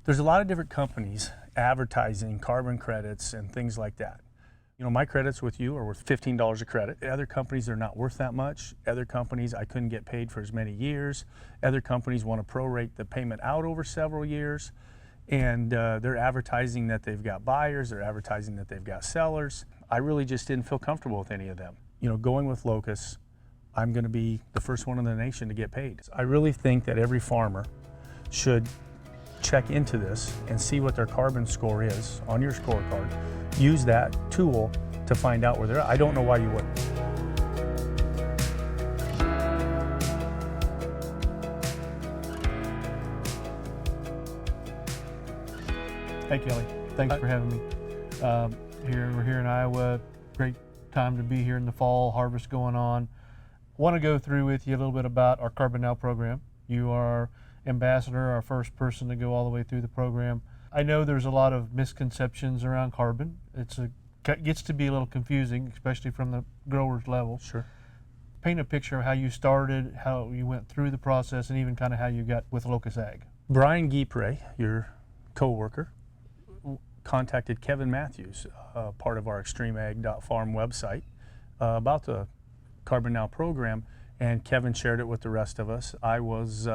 There's a lot of different companies advertising carbon credits and things like that. You know, my credits with you are worth $15 a credit. Other companies are not worth that much. Other companies, I couldn't get paid for as many years. Other companies want to prorate the payment out over several years. And they're advertising that they've got buyers, they're advertising that they've got sellers. I really just didn't feel comfortable with any of them. You know, going with Locus, I'm going to be the first one in the nation to get paid. I really think that every farmer should check into this and see what their carbon score is on your scorecard. Use that tool to find out where they're at. I don't know why you wouldn't. Hey Kelly, thanks for having me. We're here in Iowa. Great time to be here in the fall, harvest going on. Want to go through with you a little bit about our CarbonNow program. You are ambassador, our first person to go all the way through the program. I know there's a lot of misconceptions around carbon. It gets to be a little confusing, especially from the grower's level. Sure. Paint a picture of how you started, how you went through the process, and even kind of how you got with Locus Ag. Brian Guipre, your co-worker, contacted Kevin Matthews, part of our extremeag.farm website, about the CarbonNow program, and Kevin shared it with the rest of us. I was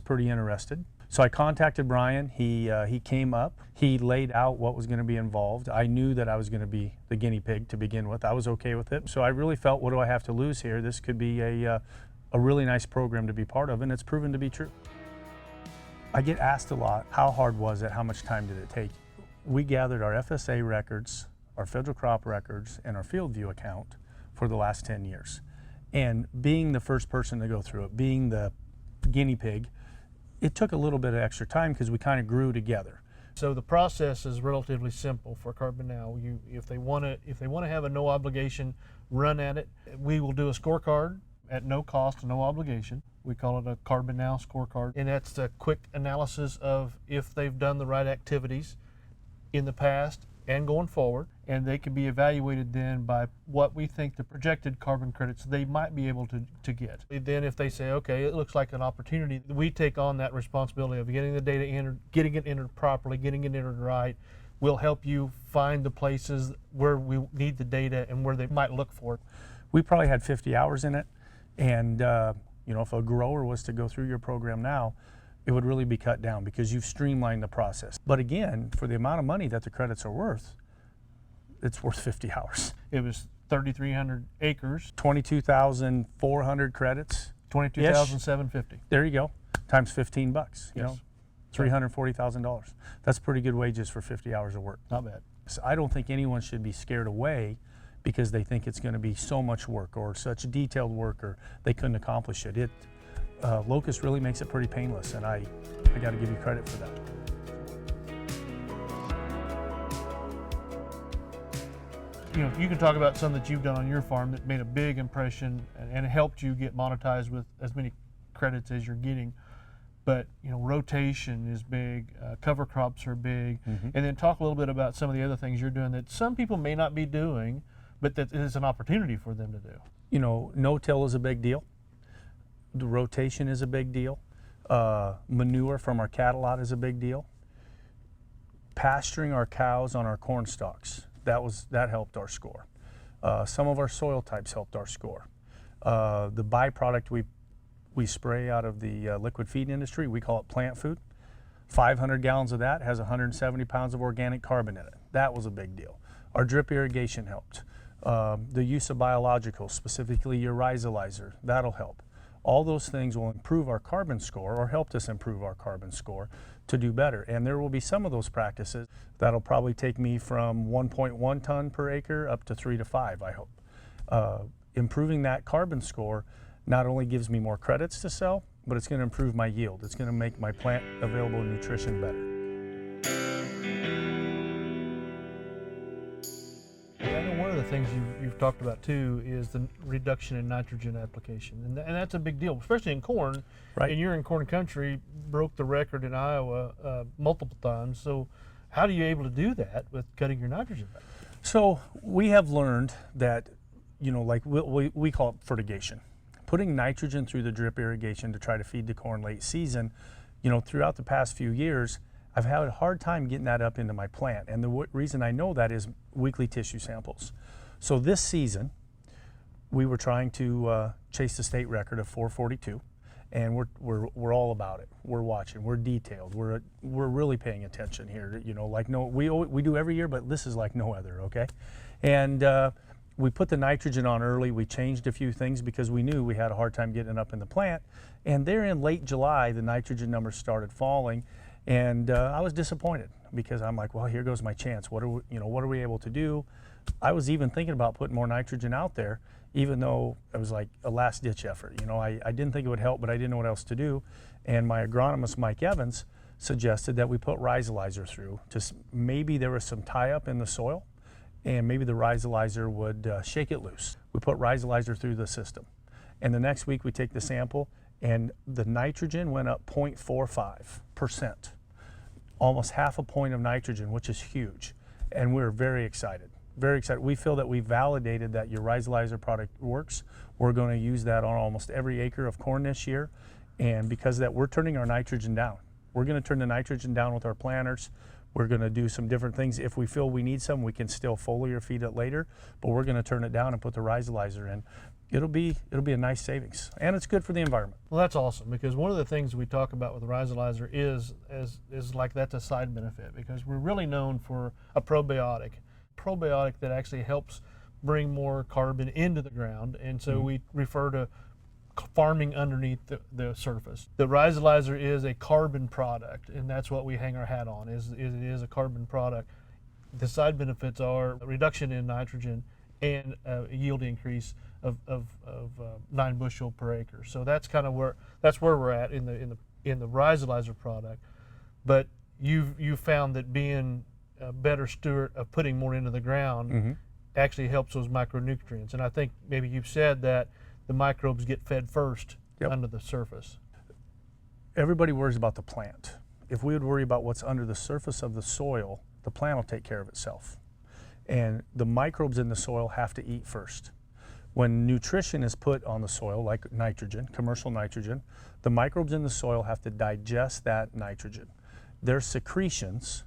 pretty interested. So I contacted Brian. He came up. He laid out what was going to be involved. I knew that I was going to be the guinea pig to begin with. I was okay with it. So I really felt, what do I have to lose here? This could be a really nice program to be part of, and it's proven to be true. I get asked a lot, how hard was it? How much time did it take? We gathered our FSA records, our federal crop records, and our field view account for the last 10 years. And being the first person to go through it, being the guinea pig, it took a little bit of extra time because we kind of grew together. So the process is relatively simple for CarbonNow. If they want to have a no obligation run at it, we will do a scorecard at no cost and no obligation. We call it a CarbonNow scorecard, and that's a quick analysis of if they've done the right activities in the past and going forward, and they can be evaluated then by what we think the projected carbon credits they might be able to get. Then if they say, okay, it looks like an opportunity, we take on that responsibility of getting the data entered, getting it entered properly, getting it entered right. We'll help you find the places where we need the data and where they might look for it. We probably had 50 hours in it, and you know, if a grower was to go through your program now, it would really be cut down because you've streamlined the process. But again, for the amount of money that the credits are worth, it's worth 50 hours. It was 3,300 acres. 22,400 credits. 22,750. There you go, times 15 bucks, you Yes. know, $340,000. That's pretty good wages for 50 hours of work. Not bad. So I don't think anyone should be scared away because they think it's going to be so much work or such detailed work or they couldn't accomplish it. Locus really makes it pretty painless, and I got to give you credit for that. You know, you can talk about some that you've done on your farm that made a big impression and helped you get monetized with as many credits as you're getting. But you know, rotation is big, cover crops are big, and then talk a little bit about some of the other things you're doing that some people may not be doing, but that is an opportunity for them to do. You know, no-till is a big deal. The rotation is a big deal. Manure from our cattle lot is a big deal. Pasturing our cows on our corn stalks, that helped our score. Some of our soil types helped our score. The byproduct we spray out of the liquid feed industry, we call it plant food. 500 gallons of that has 170 pounds of organic carbon in it. That was a big deal. Our drip irrigation helped. The use of biologicals, specifically your rhizolizer, that'll help. All those things will improve our carbon score or helped us improve our carbon score to do better. And there will be some of those practices that'll probably take me from 1.1 ton per acre up to 3 to 5, I hope. Improving that carbon score not only gives me more credits to sell, but it's going to improve my yield. It's going to make my plant available nutrition better. One of the things you've talked about too is the reduction in nitrogen application, and that's a big deal, especially in corn. Right. And you're in corn country, broke the record in Iowa multiple times. So how are you able to do that with cutting your nitrogen back? So we have learned that, you know, like we call it fertigation. Putting nitrogen through the drip irrigation to try to feed the corn late season, you know, throughout the past few years, I've had a hard time getting that up into my plant. And the reason I know that is weekly tissue samples. So this season, we were trying to chase the state record of 442. And we're all about it. We're watching. We're detailed. We're really paying attention here. You know, like we do every year, but this is like no other. Okay, and we put the nitrogen on early. We changed a few things because we knew we had a hard time getting it up in the plant. And there in late July, the nitrogen numbers started falling, and I was disappointed because I'm like, well, here goes my chance. What are we able to do? I was even thinking about putting more nitrogen out there, even though it was like a last-ditch effort. You know, I didn't think it would help, but I didn't know what else to do. And my agronomist, Mike Evans, suggested that we put rhizolizer through. Just maybe there was some tie-up in the soil, and maybe the rhizolizer would shake it loose. We put rhizolizer through the system. And the next week we take the sample, and the nitrogen went up 0.45%. Almost half a point of nitrogen, which is huge. And we're very excited. Very excited. We feel that we validated that your rhizolizer product works. We're going to use that on almost every acre of corn this year. And because of that, we're turning our nitrogen down. We're going to turn the nitrogen down with our planters. We're going to do some different things. If we feel we need some, we can still foliar feed it later, but we're going to turn it down and put the rhizolizer in. It'll be a nice savings, and it's good for the environment. Well, that's awesome, because one of the things we talk about with the rhizolizer is like that's a side benefit, because we're really known for a probiotic that actually helps bring more carbon into the ground, and so we refer to farming underneath the surface. The rhizolizer is a carbon product, and that's what we hang our hat on, it is a carbon product. The side benefits are a reduction in nitrogen and a yield increase of 9 bushel per acre. So that's kind of where we're at in the rhizolizer product. But you've found that being a better steward of putting more into the ground actually helps those micronutrients. And I think maybe you've said that the microbes get fed first under the surface. Everybody worries about the plant. If we would worry about what's under the surface of the soil, the plant will take care of itself. And the microbes in the soil have to eat first. When nutrition is put on the soil, like nitrogen, commercial nitrogen, the microbes in the soil have to digest that nitrogen. Their secretions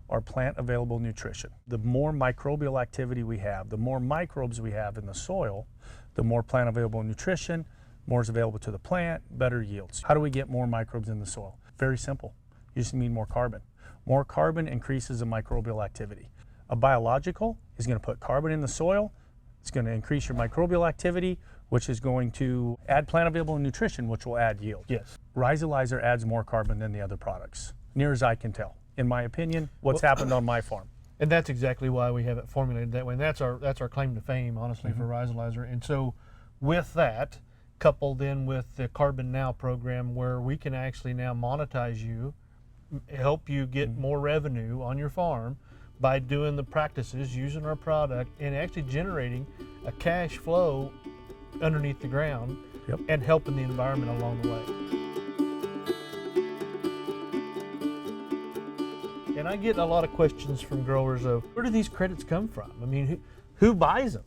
are plant available nutrition. The more microbial activity we have, the more microbes we have in the soil, the more plant available nutrition, more is available to the plant, better yields. How do we get more microbes in the soil? Very simple. You just need more carbon. More carbon increases the microbial activity. A biological is going to put carbon in the soil. It's going to increase your microbial activity, which is going to add plant available nutrition, which will add yield. Yes. Rhizolizer adds more carbon than the other products, near as I can tell. In my opinion, what's happened on my farm. And that's exactly why we have it formulated that way. And that's our claim to fame, honestly, for rhizolizer. And so with that, coupled in with the CarbonNow program, where we can actually now monetize you, help you get more revenue on your farm by doing the practices, using our product, and actually generating a cash flow underneath the ground and helping the environment along the way. And I get a lot of questions from growers of, where do these credits come from? I mean, who buys them?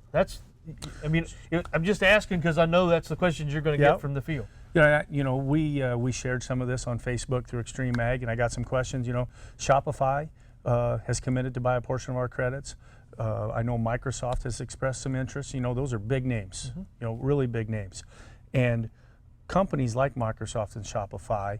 I'm just asking because I know that's the questions you're going to get from the field. We shared some of this on Facebook through Extreme Ag, and I got some questions. Shopify has committed to buy a portion of our credits. I know Microsoft has expressed some interest. Those are big names, really big names. And companies like Microsoft and Shopify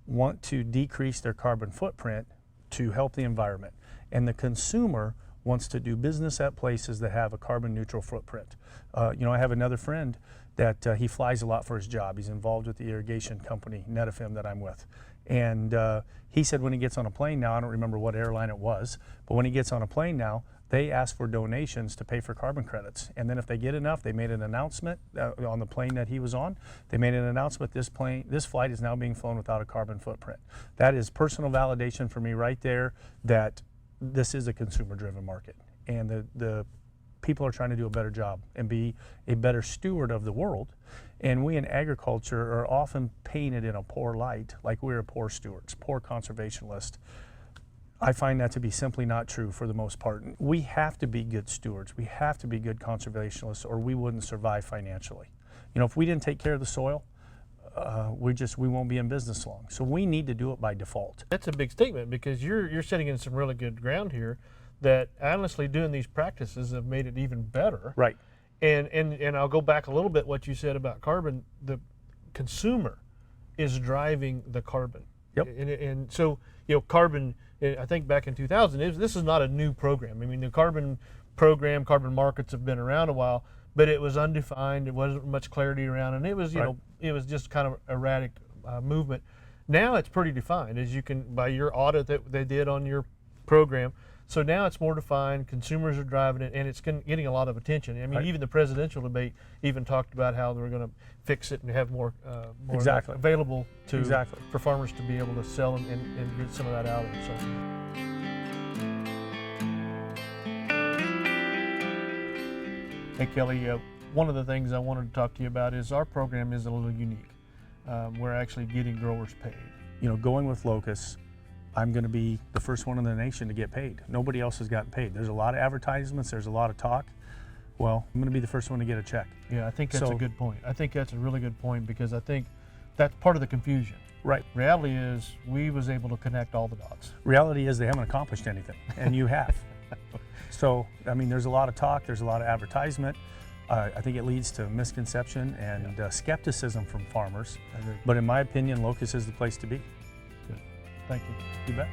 want to decrease their carbon footprint to help the environment. And the consumer wants to do business at places that have a carbon neutral footprint. I have another friend that he flies a lot for his job. He's involved with the irrigation company, Netafim, that I'm with. And he said when he gets on a plane now, I don't remember what airline it was, but when he gets on a plane now, they ask for donations to pay for carbon credits. And then if they get enough, they made an announcement on the plane that he was on. They made an announcement, this flight is now being flown without a carbon footprint. That is personal validation for me right there that this is a consumer-driven market. And the people are trying to do a better job and be a better steward of the world. And we in agriculture are often painted in a poor light, like we're poor stewards, poor conservationists. I find that to be simply not true for the most part. We have to be good stewards. We have to be good conservationists, or we wouldn't survive financially. If we didn't take care of the soil, we won't be in business long. So we need to do it by default. That's a big statement, because you're sitting in some really good ground here, that honestly doing these practices have made it even better. Right. And I'll go back a little bit what you said about carbon. The consumer is driving the carbon. Yep. And so, carbon, I think back in 2000, this is not a new program. I mean, the carbon program, carbon markets have been around a while, but it was undefined. It wasn't much clarity around, and it was, it was just kind of erratic movement. Now it's pretty defined, as you can, by your audit that they did on your program. So now it's more defined, consumers are driving it, and it's getting a lot of attention. I mean, even the presidential debate even talked about how they were going to fix it and have more available for farmers to be able to sell and get some of that out of it. So. Hey Kelly, one of the things I wanted to talk to you about is our program is a little unique. We're actually getting growers paid. Going with Locus, I'm going to be the first one in the nation to get paid. Nobody else has gotten paid. There's a lot of advertisements, there's a lot of talk. Well, I'm going to be the first one to get a check. Yeah, I think that's a good point. I think that's a really good point, because I think that's part of the confusion. Right. Reality is we was able to connect all the dots. Reality is they haven't accomplished anything, and you have. So, I mean, there's a lot of talk, there's a lot of advertisement. I think it leads to misconception and skepticism from farmers. I agree. But in my opinion, Locus is the place to be. Good. Thank you. You bet.